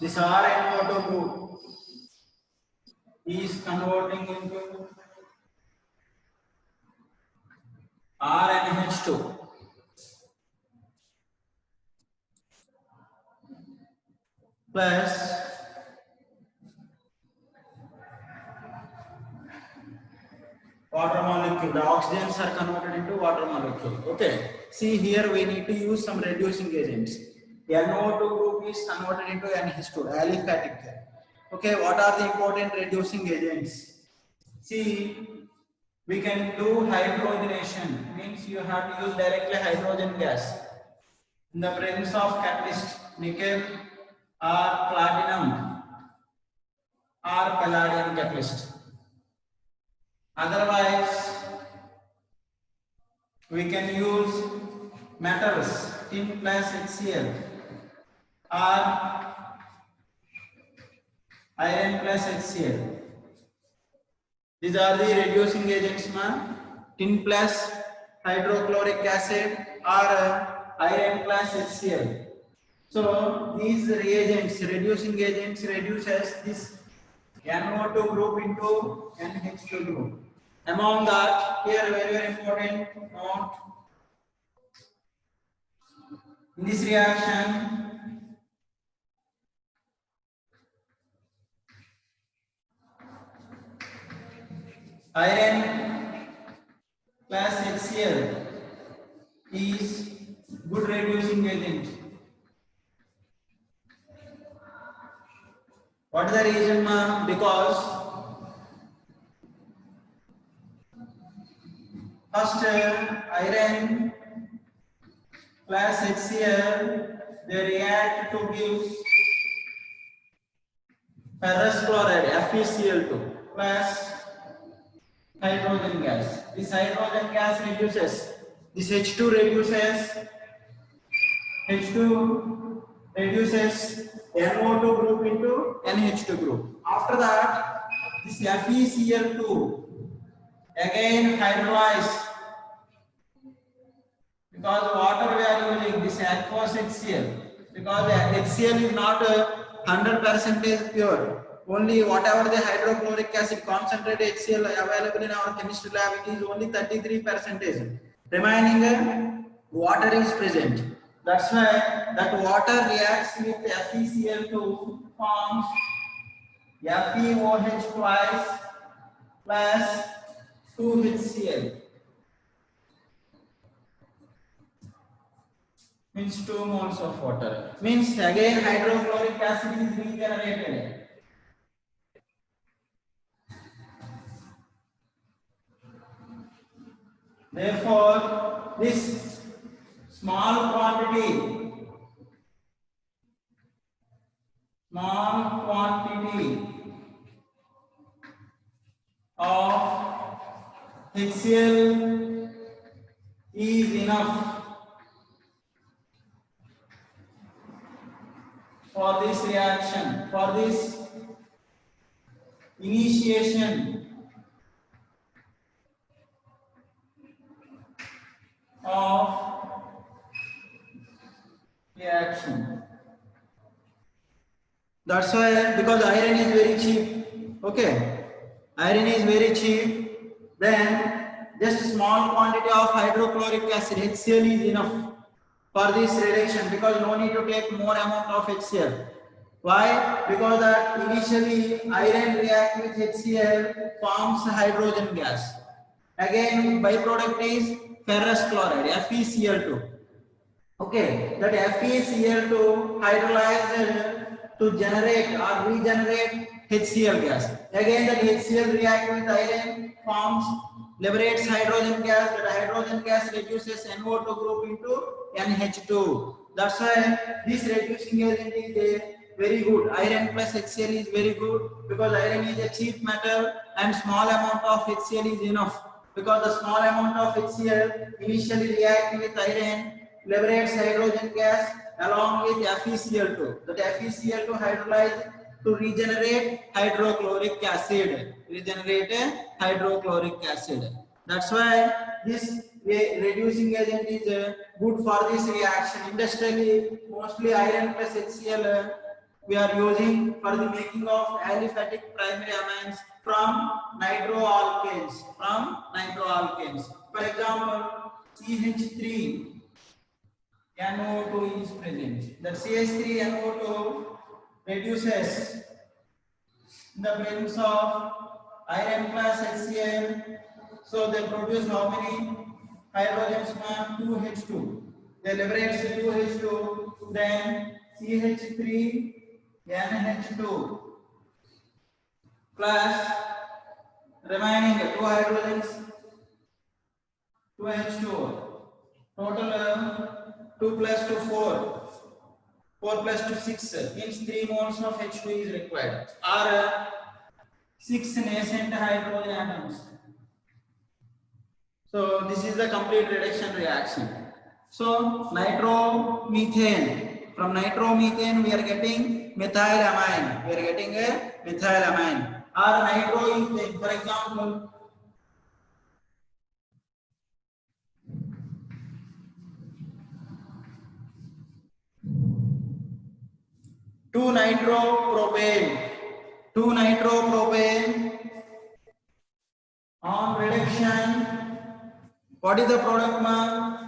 This RNO2 group is converting into RNH2 plus water molecule. The oxygens are converted into water molecule. Okay. See here we need to use some reducing agents. NO2 group is converted into NH2, aliphatic. Okay. What are the important reducing agents? See, we can do hydrogenation. Means you have to use directly hydrogen gas in the presence of catalyst, nickel or platinum or palladium catalyst. Otherwise, we can use metals, tin plus HCl or iron plus HCl. These are the reducing agents, man. Tin plus hydrochloric acid or iron plus HCl. So these reagents, reducing agents, reduces this NO2 group into NH2 group. Among that, here very important note, in this reaction, iron plus HCl is good reducing agent. What is the reason, ma'am? Because first iron plus HCl, they react to give ferrous chloride FeCl2 plus hydrogen gas. This hydrogen gas reduces. This H2 reduces. H2 reduces NO2 group into NH2 group. After that, this FeCl2 again hydrolyze, because water we are using this aqueous HCl, because HCl is not 100% pure. Only whatever the hydrochloric acid concentrated HCl available in our chemistry lab, it is only 33%. Remaining water is present. That's why that water reacts with FeCl2, forms FeOH twice plus 2HCl. Means 2 moles of water. Means again hydrochloric acid is regenerated. Therefore, this small quantity of HCl is enough for this reaction, for this initiation of reaction. That's why, because iron is very cheap. Okay, iron is very cheap. Then just small quantity of hydrochloric acid HCl is enough for this reaction, because no need to take more amount of HCl. Why? Because that initially iron react with HCl, forms hydrogen gas. Again byproduct is ferrous chloride FeCl2. Okay, that FeCl2 hydrolyzed to generate or regenerate HCl gas. Again that HCl react with iron, forms, liberates hydrogen gas. That hydrogen gas reduces NO2 group into NH2. That's why this reducing agent is very good. Iron plus HCl is very good, because iron is a cheap metal and small amount of HCl is enough, because the small amount of HCl initially react with iron, liberates hydrogen gas along with FeCl2. That FeCl2 hydrolyzed to regenerate hydrochloric acid. That's why this reducing agent is good for this reaction. Industrially, mostly iron plus HCl we are using for the making of aliphatic primary amines from nitroalkanes. For example, CH3 NO2 is present. The CH3 NO2 reduces in the presence of iron plus HCl. So they produce how many hydrogens? 2H2. They liberate 2H2, then CH3 NH2 plus remaining 2 hydrogens, 2H2. Total 2 plus 2 4. 4 plus 2 6 means 3 moles of H2 is required, or 6 nascent hydrogen atoms. So this is the complete reduction reaction. So nitromethane, from nitromethane we are getting methylamine. We are getting a methylamine. Or nitroethane, for example, two nitropropane on reduction. What is the product, ma'am?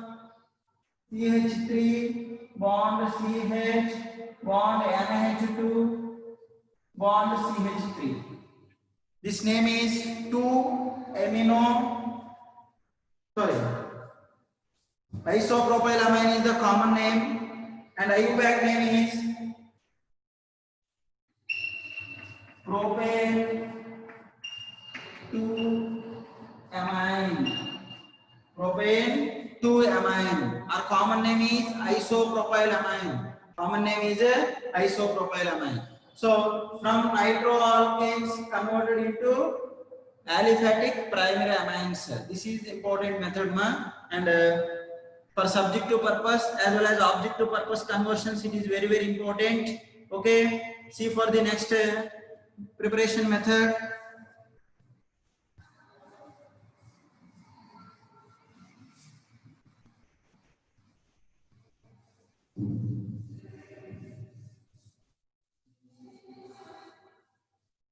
CH3 bond CH bond NH2 bond CH3. This name is 2-amino. Sorry, isopropylamine is the common name, and IUPAC name is propane 2-amine. Propane 2-amine. Our common name is isopropylamine. Common name is isopropylamine. So from nitroalkanes converted into aliphatic primary amines. This is important method, ma, and for subjective purpose as well as objective purpose conversions, it is very, very important. Okay, see for the next preparation method.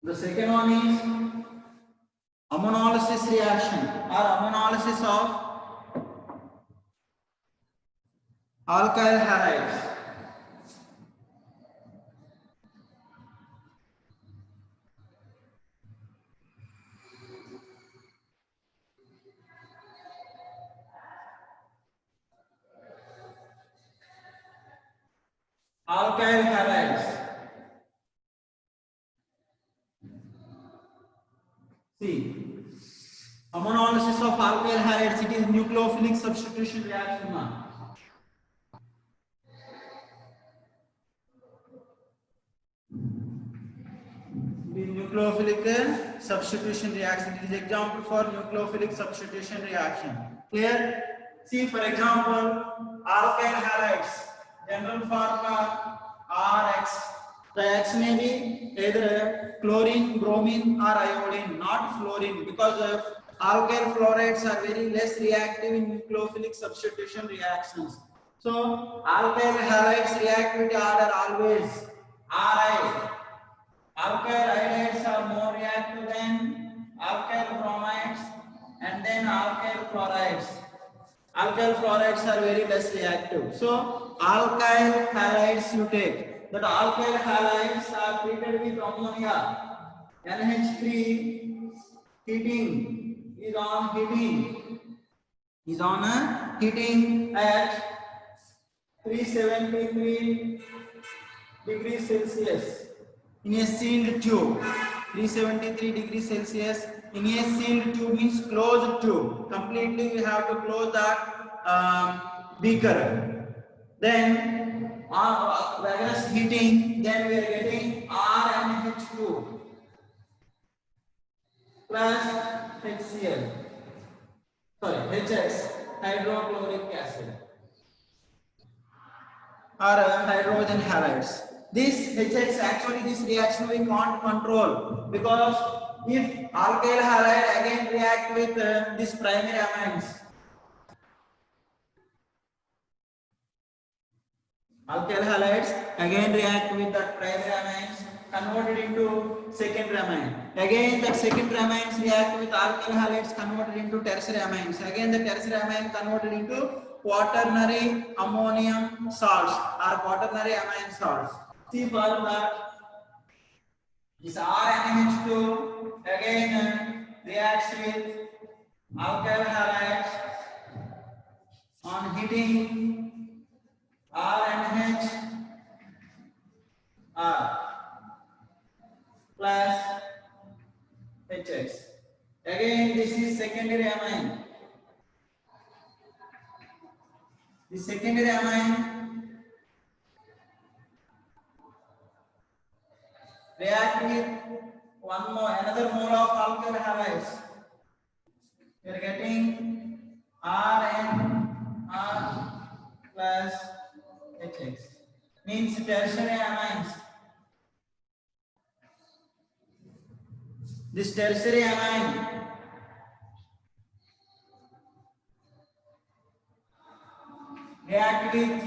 The second one is ammonolysis reaction or ammonolysis of alkyl halides. Alkyl halides. See, ammonolysis of alkyl halides, it is nucleophilic substitution reaction. The nucleophilic substitution reaction. It is example for nucleophilic substitution reaction. Clear? See, for example, alkyl halides, general formula RX. The X may be either chlorine, bromine, or iodine, not fluorine, because of alkyl fluorides are very less reactive in nucleophilic substitution reactions. So, alkyl halides reactivity order always Ri. Alkyl iodides are more reactive than alkyl bromides and then alkyl chlorides. Alkyl fluorides are very less reactive. So, alkyl halides you take. That alkyl halides are treated with ammonia. NH3 heating is on heating at 373 degrees Celsius in a sealed tube. 373 degrees Celsius in a sealed tube means closed tube. Completely we have to close that beaker. Then vigorous heating, then we are getting RNH2 plus HCl. Sorry, HS, hydrochloric acid, or hydrogen halides. This HX, actually this reaction we can't control, because if alkyl halide again react with this primary amines, Alkyl halides again react with that primary amines converted into secondary amine. Again that secondary amines react with alkyl halides converted into tertiary amines. Again the tertiary amine converted into quaternary ammonium salts or quaternary amine salts. See for that this RNH2 again reacts with alkyl halides on heating RNH R plus HX. Again this is secondary amine. The secondary amine react with another mole of alkyl halides. We are getting RNR plus HX. Means tertiary amines. This tertiary amine react with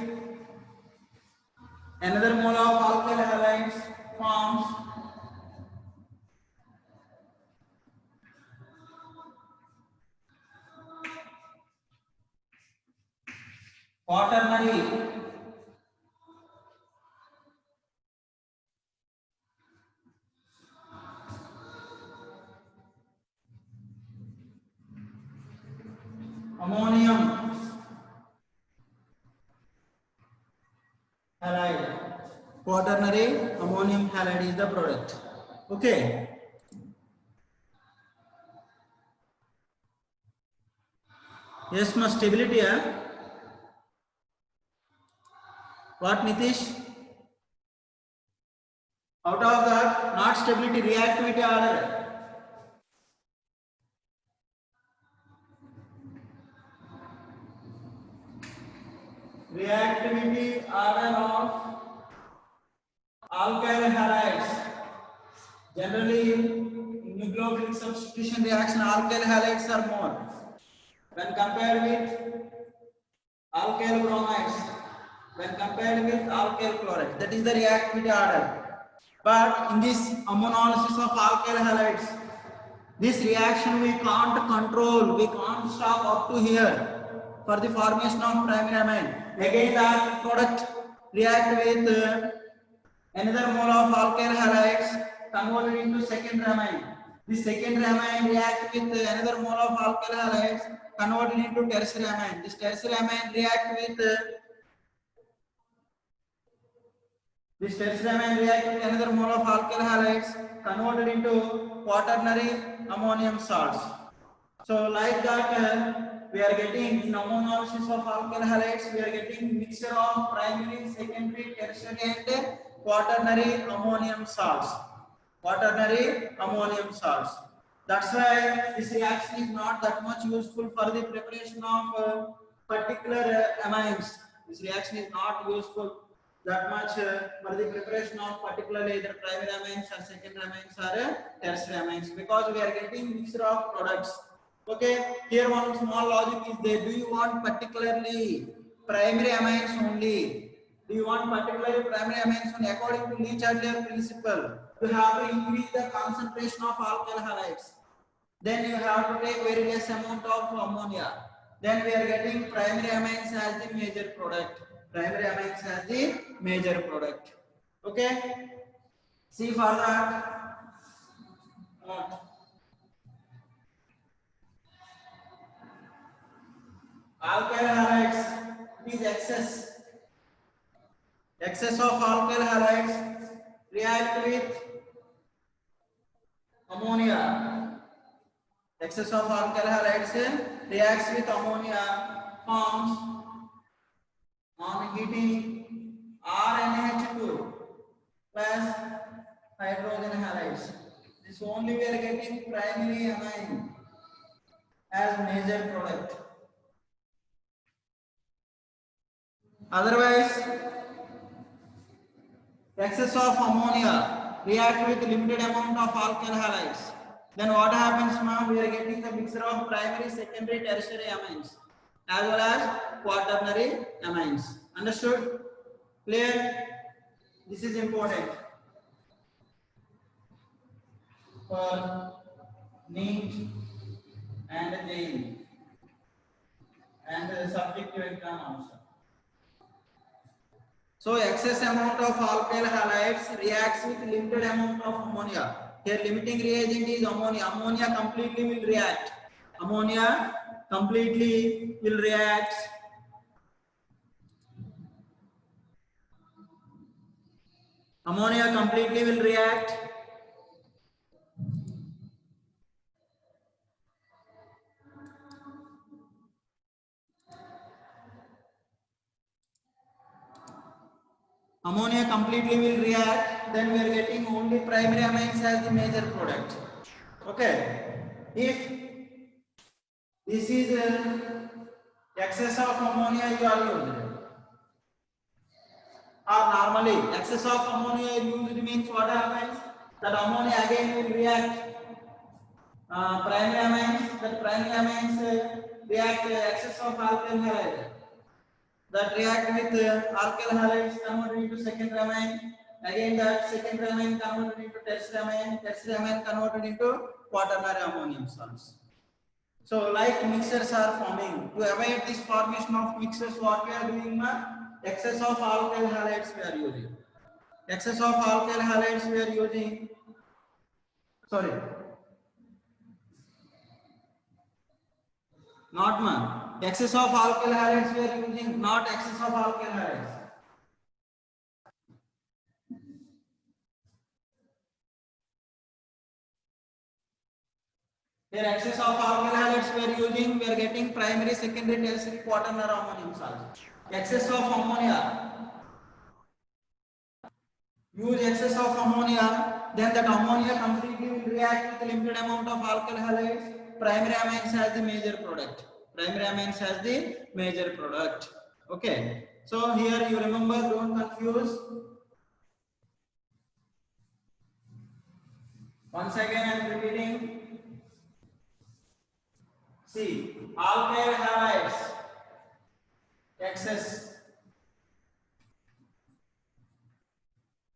another mole of alkyl halides forms quaternary ammonium halide. Quaternary ammonium halide is the product. Okay. Yes, no stability. What Nitish? Out of that, not stability, reactivity order. Reactivity order of alkyl halides. Generally, in nucleophilic substitution reaction, alkyl halides are more when compared with alkyl bromides, when compared with alkyl chlorides. That is the reactivity order. But in this ammonolysis of alkyl halides, this reaction we can't control, we can't stop up to here for the formation of primary amine. Again, that product react with another mole of alkyl halides converted into secondary amine. This secondary amine react with another mole of alkyl halides converted into tertiary amine. This tertiary amine react with another mole of alkyl halides converted into quaternary ammonium salts. So like that we are getting in ammonolysis of alkyl halides, we are getting mixture of primary, secondary, tertiary and quaternary ammonium salts. Quaternary ammonium salts. That's why this reaction is not that much useful for the preparation of particular amines. This reaction is not useful that much for the preparation of particularly either primary amines or secondary amines or tertiary amines, because we are getting mixture of products. Okay, here one small logic is there. Do you want particularly primary amines only? Do you want particularly primary amines only? According to Le-Chatelier principle, you have to increase the concentration of alkyl halides. Then you have to take very less amount of ammonia. Then we are getting primary amines as the major product. Primary amines as the major product. Okay. See for that. Alkyl halides is excess of alkyl halides react with ammonia. Excess of alkyl halides reacts with ammonia, forms on heating RNH2 plus hydrogen halides. This only we are getting primary amine as major product. Otherwise, excess of ammonia react with limited amount of alkyl halides. Then what happens now? We are getting the mixture of primary, secondary, tertiary amines as well as quaternary amines. Understood? Clear? This is important for NEET and JEE and the subjective exam also. So excess amount of alkyl halides reacts with limited amount of ammonia. Here limiting reagent is ammonia. Ammonia completely will react. Ammonia completely will react. Ammonia completely will react. Ammonia completely will react. Then we are getting only primary amines as the major product. Okay. If this is excess of ammonia you are used, or normally excess of ammonia used means what happens? That ammonia again will react primary amines. That primary amines react excess of alkyl halide. That react with alkyl halides converted into secondary amine. Again that secondary amine converted into tertiary amine. Tertiary amine converted into quaternary ammonium salts. So like mixtures are forming. To avoid this formation of mixtures, what we are doing now? Excess of alkyl halides we are using. Excess of alkyl halides we are using. Sorry. Not man. Excess of alkyl halides we are using, not excess of alkyl halides. Here excess of alkyl halides we are using, we are getting primary, secondary, tertiary, quaternary ammonium salts. Excess of ammonia. Use excess of ammonia, then that ammonia completely will react with limited amount of alkyl halides. Primary amines as the major product. Primary amines as the major product. Okay. So here you remember, don't confuse. Once again I am repeating. See, alkyl halides, excess.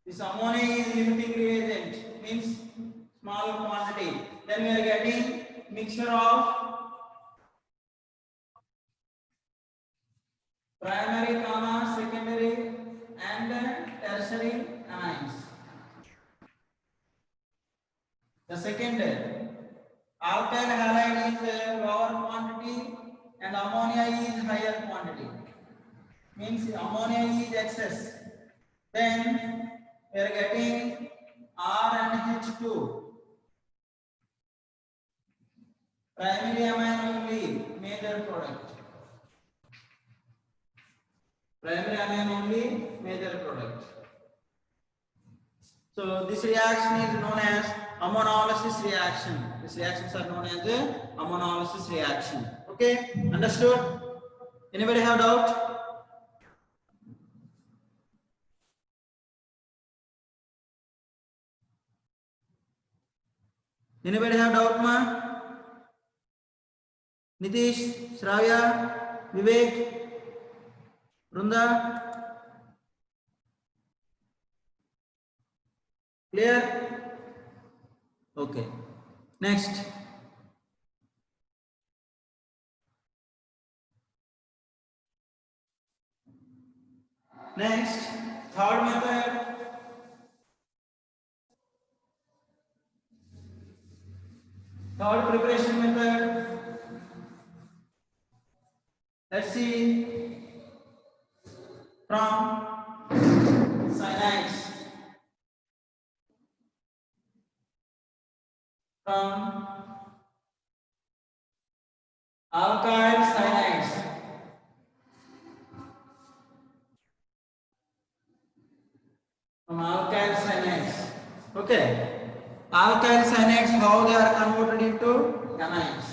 This ammonia is limiting reagent, means small quantity. Then we are getting mixture of primary, secondary and tertiary amines. The second, alkyl halide is lower quantity and ammonia is higher quantity. Means ammonia is excess. Then we are getting R and H2. Primary amine only, major product. Primary amine only, major product. So this reaction is known as ammonolysis reaction. These reactions are known as a ammonolysis reaction. Okay, understood? Anybody have doubt? Anybody have doubt, ma? Nitish, Shravya, Vivek, Vrunda? Clear? Okay. Next. Next, third method. Third preparation method. Let's see from cyanides. From alkyl cyanides. From alkyl cyanides. Okay. Alkyl cyanides, how they are converted into amines.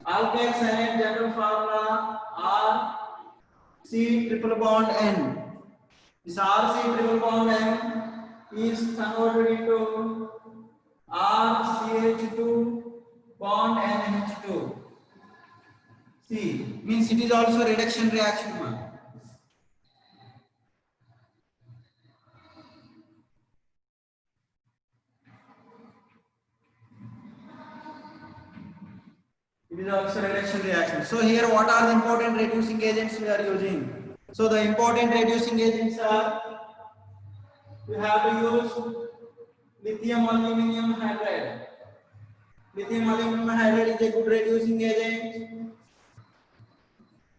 Alkyl cyanide general formula R C triple bond N. This RC triple bond N is converted into RCH2 bond NH2. See, means it is also reduction reaction. It is also reduction reaction. So here what are the important reducing agents we are using? So the important reducing agents are, we have to use lithium aluminum hydride. Lithium aluminum hydride is a good reducing agent.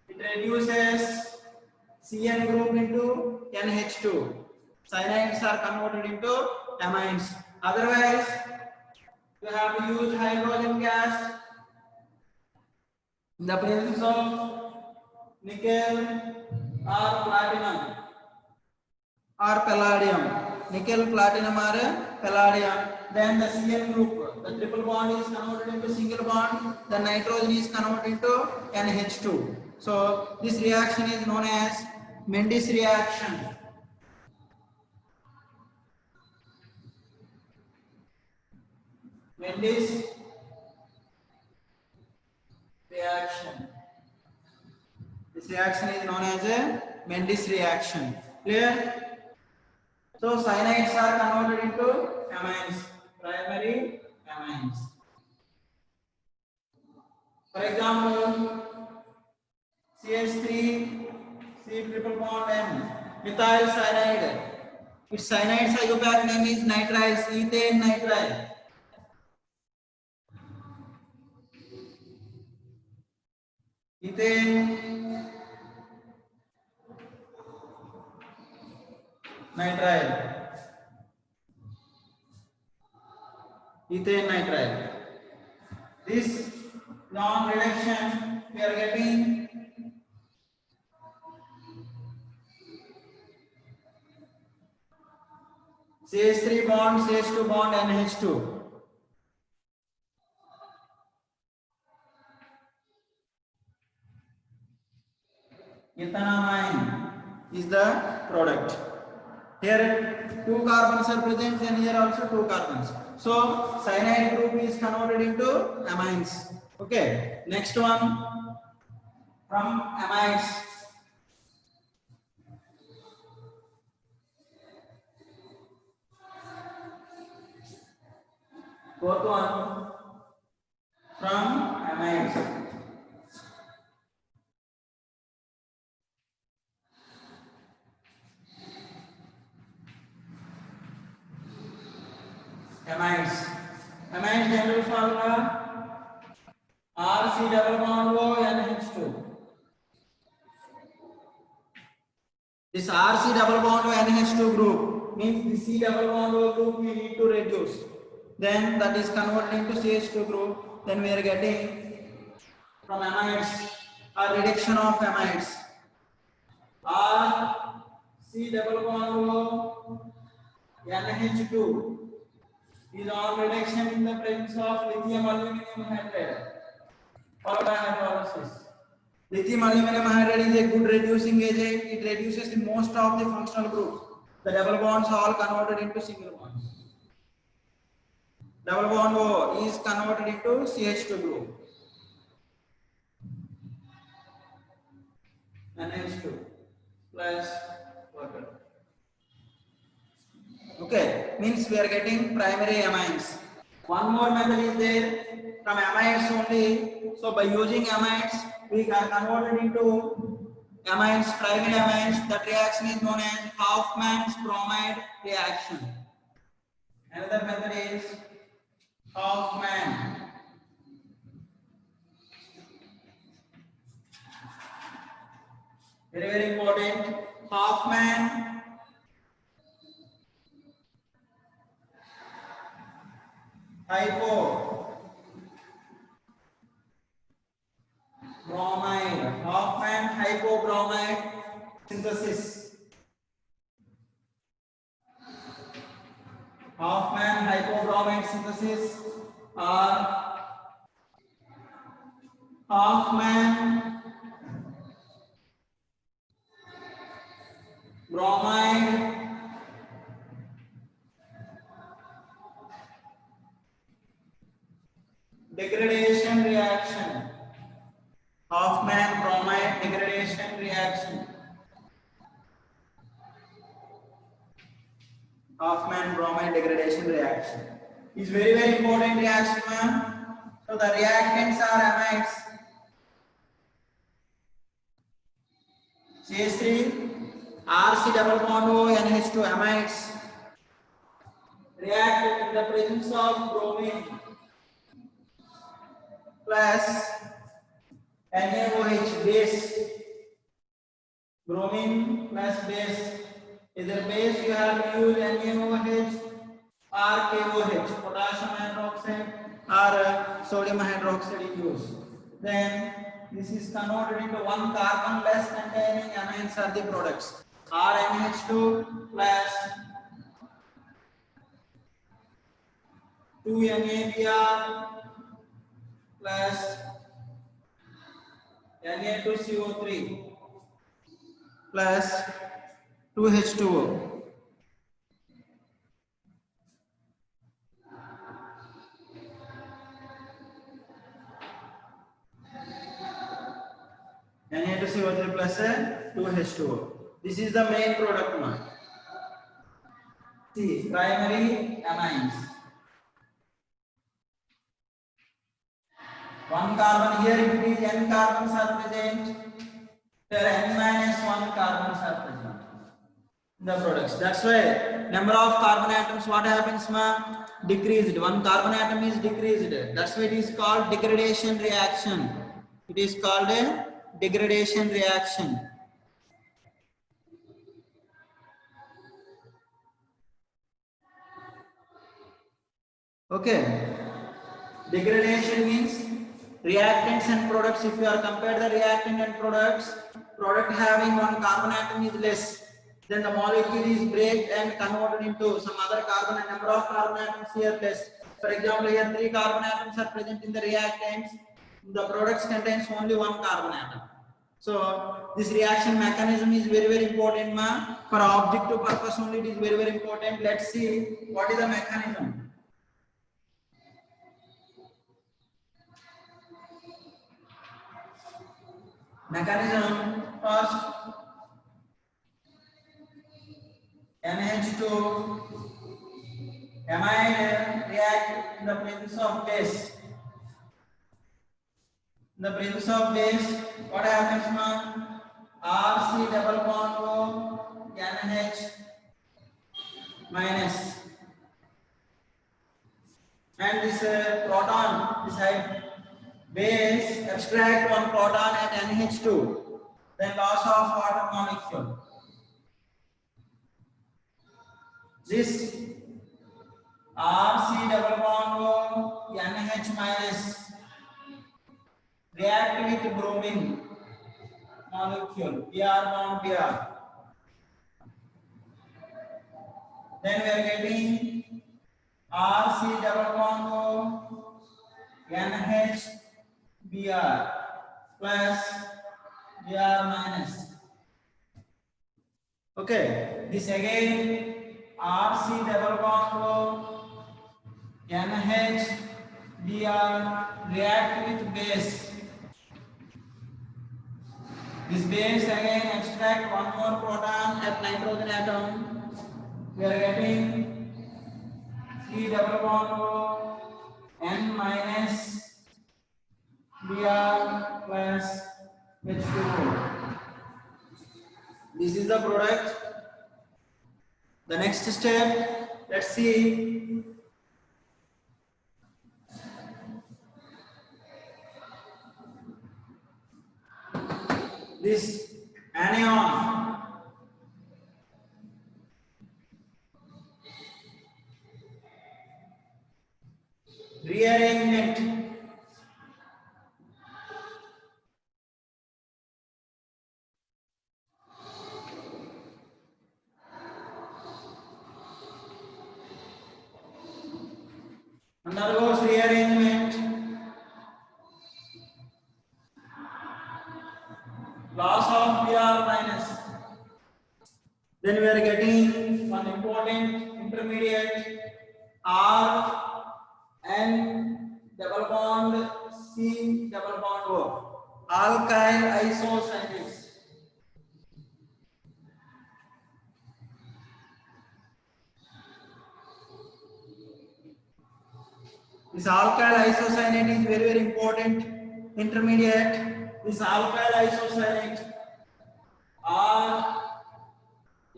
It reduces CN group into NH2. Cyanides are converted into amines. Otherwise, you have to use hydrogen gas in the presence of nickel or platinum or palladium. Nickel, platinum or palladium. Then the CN group, the triple bond is converted into single bond. The nitrogen is converted into NH2. So this reaction is known as Mendes reaction. Mendes reaction. This reaction is known as a Mendes reaction. Clear? So cyanides are converted into amines, primary amines. For example, CH3, C triple bond N, methyl cyanide. Its cyanide's IUPAC name is nitrile, ethane nitrile. Ethane nitrile. Ethane nitrile. This non-reduction we are getting CH3 bond, CH2 bond, NH2. Ethanamine is the product. Here two carbons are present and here also two carbons. So cyanide group is converted into amines. Okay. Next one, from amides. Fourth one, from amides. Amides. Amides general formula RC double bond O NH2. This RC double bond O NH2 group means the C double bond O group we need to reduce. Then that is converted into CH2 group. Then we are getting from amides a reduction of amides. R C double bond O NH2 is on reduction in the presence of lithium aluminum hydride followed by hydrolysis. Lithium aluminum hydride is a good reducing agent. It reduces the most of the functional groups. The double bonds are all converted into single bonds. Double bond O is converted into CH2 group. NH2 plus water. Okay, means we are getting primary amines. One more method is there from amides only. So by using amides, we are converted into amines, primary amines. That reaction is known as Hoffman's bromide reaction. Another method is Hoffman. Very, very important. Hoffman hypobromide. Hoffman hypobromide synthesis. Hoffman hypobromide synthesis or Hoffman bromide degradation reaction. Hoffman bromide degradation reaction. Hoffman bromide degradation reaction is very, very important reaction, ma'am. So the reactants are amides. CH3, RC double bond O, NH2 amides react in the presence of bromine plus NaOH base. Bromine plus base. Either base you have to use NaOH or KOH, potassium hydroxide or sodium hydroxide use. Then this is converted into one carbon less containing amines are the products. RNH2 plus 2NaBr plus Na2CO3 plus 2H2O. Na2CO3 plus 2H2O. This is the main product now. See, primary amines. One carbon here, if it is n carbons are present, there n minus 1 carbons are present in the products. That's why number of carbon atoms, what happens, ma? Decreased. One carbon atom is decreased. That's why it is called degradation reaction. It is called a degradation reaction. Okay. Degradation means reactants and products. If you are compare the reactant and products, product having one carbon atom is less, then the molecule is break and converted into some other carbon, and number of carbon atoms here less. For example, here 3 carbon atoms are present in the reactants. The products contains only one carbon atom. So this reaction mechanism is very important, ma. For objective purpose only, it is very important. Let's see what is the mechanism. Mechanism first, NH2 amide react in the presence of base. In the presence of base, what happens now? RC double bond O, NH minus, and this proton, this side base abstract one proton at NH2, then loss of water molecule. This RC double bond O, NH minus react with bromine molecule, Br bond Br. Then we are getting RC double bond O, NH Br plus Br minus. Okay, this again RC double bond O, NH Br react with base. This base again extract one more proton at nitrogen atom. We are getting C double bond O, N minus Br plus H2O. This is the product. The next step, let's see. This anion rearrangement. Undergoes rearrangement, loss of Br minus. Then we are getting one important intermediate R N double bond C double bond O, alkyl isocyanates. This alkyl isocyanate is very very important intermediate. This alkyl isocyanate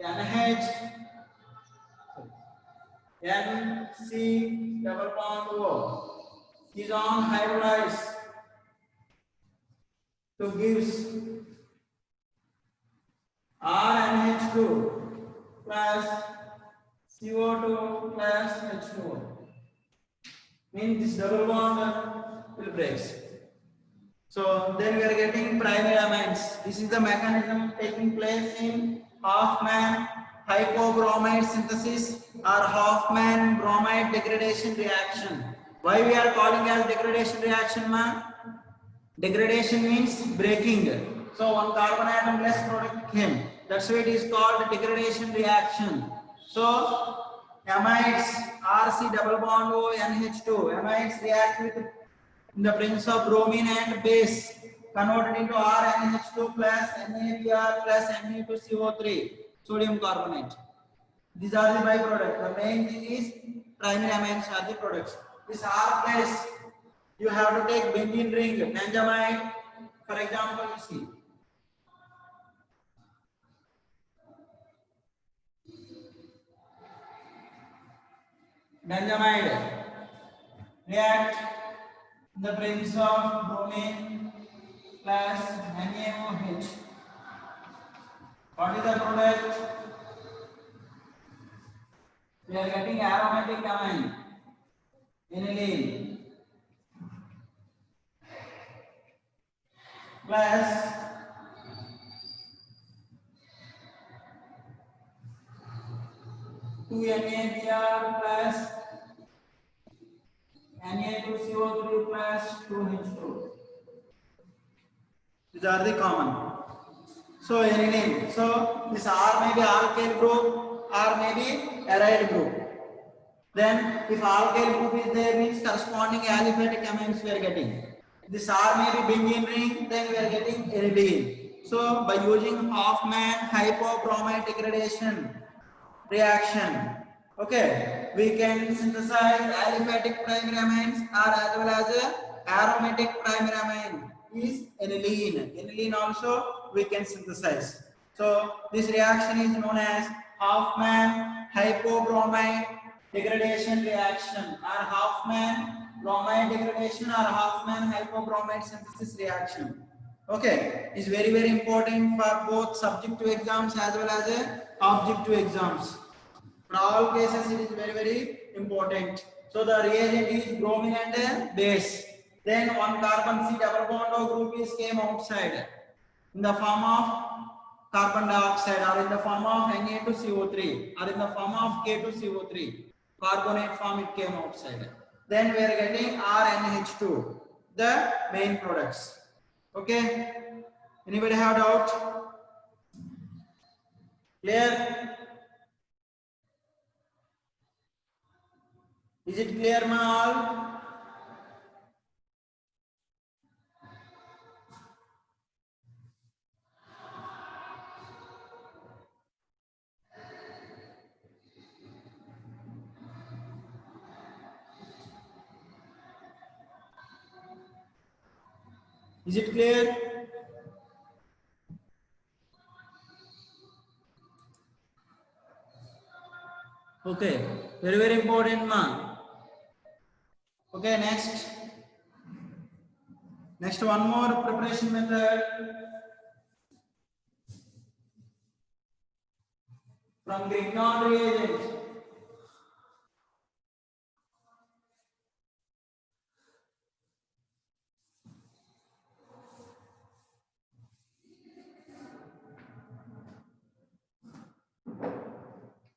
NH NC double bond O is on hydrolyze to gives RNH2 plus CO2 plus H2O. Means this double bond will break. So then we are getting primary amines. This is the mechanism taking place in Hoffman hypobromide synthesis or Hoffman bromide degradation reaction. Why we are calling as degradation reaction, ma? Degradation means breaking. So one carbon atom less product came. That's why it is called degradation reaction. So amides RC double bond O NH2. Amides react with in the presence of bromine and base converted into RNH2 plus NaBr plus Na2CO3 sodium carbonate. These are the byproducts. The main thing is primary amines are the products. This R place you have to take benzene ring, benzamide, for example, you see. Benzamide react in the presence of bromine plus NaOH. What is the product? We are getting aromatic amine, aniline, plus two NaBr plus Na2CO3 plus 2H2. These are the common. So aniline. So this R may be alkyl group, R may be aryl group. Then if alkyl group is there means corresponding aliphatic amines we are getting. This R may be benzene ring, then we are getting aniline. So by using Hoffman hypobromide degradation reaction, okay, we can synthesize aliphatic primary amines or as well as aromatic primary amine is aniline. Aniline also we can synthesize. So this reaction is known as Hoffman hypobromide degradation reaction or Hoffman bromide degradation or Hoffman hypobromide synthesis reaction. Okay, is very very important for both subjective exams as well as objective exams. For all cases it is very very important. So the reagent is bromine and base. Then one carbon C double bond O group is came outside in the form of carbon dioxide or in the form of Na2CO3 or in the form of K2CO3. Carbonate form it came outside. Then we are getting RNH2, the main products. Okay. Anybody have doubt? Clear? Is it clear, ma all? Is it clear? Okay, very very important, ma. Okay, next one more preparation method from Grignard reagent.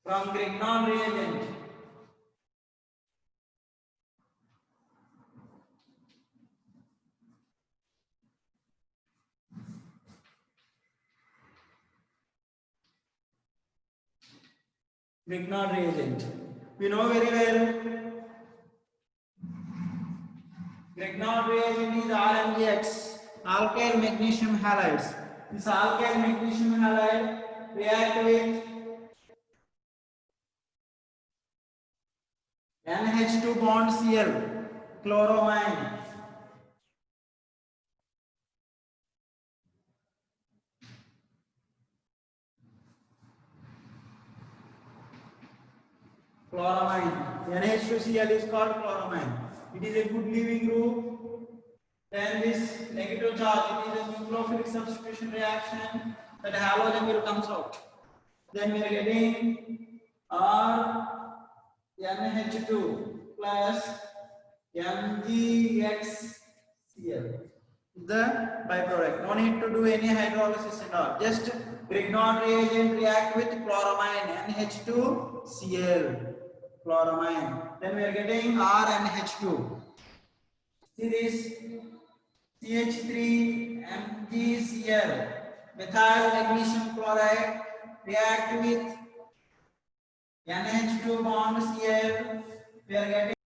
From Grignard reagent. Grignard reagent. We know very well. Grignard reagent is RMGX, alkyl magnesium halides. This alkyl magnesium halide react with NH2 bond Cl chloramine. Chloramine. NH2Cl is called chloramine. It is a good leaving group. Then this negative charge, it is a nucleophilic substitution reaction. That halogen will comes out. Then we are getting R NH2 plus MgXCl. The byproduct. No need to do any hydrolysis and all. Just Grignard reagent react with chloramine NH2Cl. Chloramine. Then we are getting RNH2. See this CH3 MgCl. Methyl magnesium chloride react with NH2 bond Cl. We are getting